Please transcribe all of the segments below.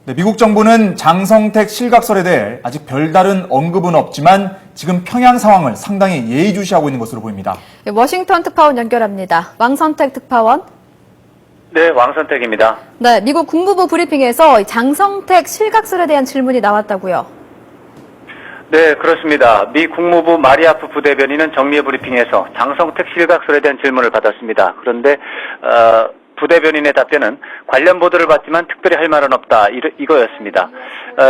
네, 미국 정부는 장성택 실각설에 대해 아직 별다른 언급은 없지만 지금 평양 상황을 상당히 예의주시하고 있는 것으로 보입니다. 네, 워싱턴 특파원 연결합니다. 왕선택 특파원. 네, 왕선택입니다. 네, 미국 국무부 브리핑에서 장성택 실각설에 대한 질문이 나왔다고요. 네, 그렇습니다. 미 국무부 마리아프 부대변인은 정례 브리핑에서 장성택 실각설에 대한 질문을 받았습니다. 그런데 부대변인의 답변은 관련 보도를 봤지만 특별히 할 말은 없다, 이거였습니다.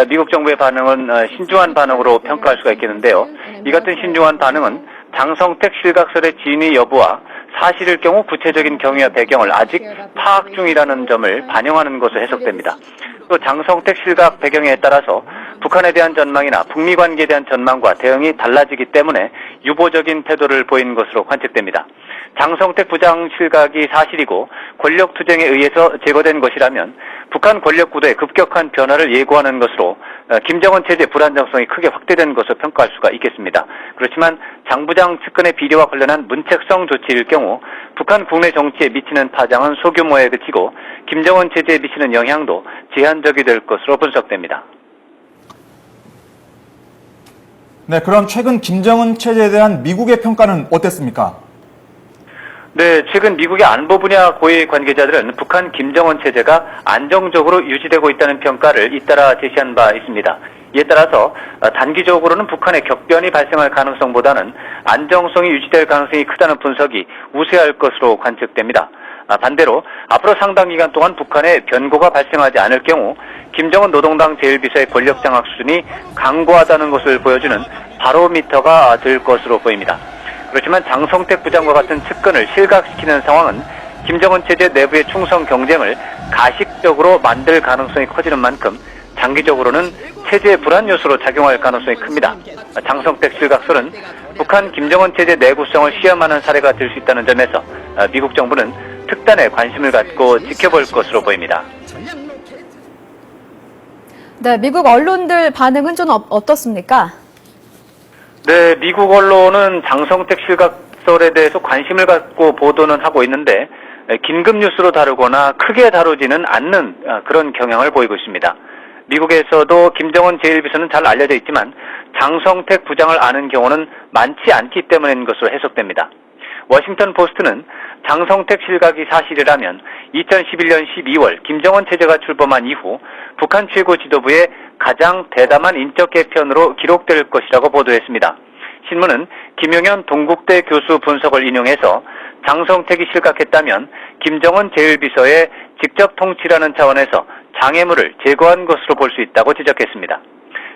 미국 정부의 반응은 신중한 반응으로 평가할 수가 있겠는데요. 이 같은 신중한 반응은 장성택 실각설의 진위 여부와 사실일 경우 구체적인 경위와 배경을 아직 파악 중이라는 점을 반영하는 것으로 해석됩니다. 또 장성택 실각 배경에 따라서 북한에 대한 전망이나 북미 관계에 대한 전망과 대응이 달라지기 때문에 유보적인 태도를 보인 것으로 관측됩니다. 장성택 부장 실각이 사실이고 권력 투쟁에 의해서 제거된 것이라면 북한 권력 구도의 급격한 변화를 예고하는 것으로 김정은 체제 불안정성이 크게 확대된 것으로 평가할 수가 있겠습니다. 그렇지만 장 부장 측근의 비리와 관련한 문책성 조치일 경우 북한 국내 정치에 미치는 파장은 소규모에 그치고 김정은 체제에 미치는 영향도 제한적이 될 것으로 분석됩니다. 네, 그럼 최근 김정은 체제에 대한 미국의 평가는 어땠습니까? 네, 최근 미국의 안보 분야 고위 관계자들은 북한 김정은 체제가 안정적으로 유지되고 있다는 평가를 잇따라 제시한 바 있습니다. 이에 따라서 단기적으로는 북한의 격변이 발생할 가능성보다는 안정성이 유지될 가능성이 크다는 분석이 우세할 것으로 관측됩니다. 반대로 앞으로 상당 기간 동안 북한에 변고가 발생하지 않을 경우 김정은 노동당 제1비서의 권력 장악 수준이 강고하다는 것을 보여주는 바로미터가 될 것으로 보입니다. 그렇지만 장성택 부장과 같은 측근을 실각시키는 상황은 김정은 체제 내부의 충성 경쟁을 가식적으로 만들 가능성이 커지는 만큼 장기적으로는 체제의 불안 요소로 작용할 가능성이 큽니다. 장성택 실각설은 북한 김정은 체제 내구성을 시험하는 사례가 될 수 있다는 점에서 미국 정부는 특단의 관심을 갖고 지켜볼 것으로 보입니다. 네, 미국 언론들 반응은 좀 어떻습니까? 네, 미국 언론은 장성택 실각설에 대해서 관심을 갖고 보도는 하고 있는데 긴급 뉴스로 다루거나 크게 다루지는 않는 그런 경향을 보이고 있습니다. 미국에서도 김정은 제1비서는 잘 알려져 있지만 장성택 부장을 아는 경우는 많지 않기 때문인 것으로 해석됩니다. 워싱턴 포스트는 장성택 실각이 사실이라면 2011년 12월 김정은 체제가 출범한 이후 북한 최고 지도부의 가장 대담한 인적 개편으로 기록될 것이라고 보도했습니다. 신문은 김용현 동국대 교수 분석을 인용해서 장성택이 실각했다면 김정은 제1비서의 직접 통치라는 차원에서 장애물을 제거한 것으로 볼 수 있다고 지적했습니다.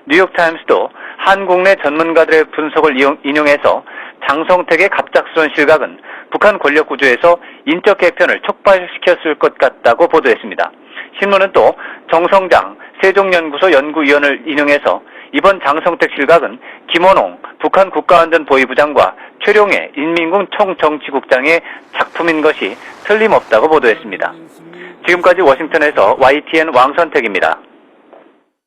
뉴욕타임스도 한국 내 전문가들의 분석을 인용해서 장성택의 갑작스러운 실각은 북한 권력 구조에서 인적 개편을 촉발시켰을 것 같다고 보도했습니다. 신문은 또 정성장 세종연구소 연구위원을 인용해서 이번 장성택 실각은 김원홍 북한 국가안전보위부장과 최룡해 인민군 총정치국장의 작품인 것이 틀림없다고 보도했습니다. 지금까지 워싱턴에서 YTN 왕선택입니다.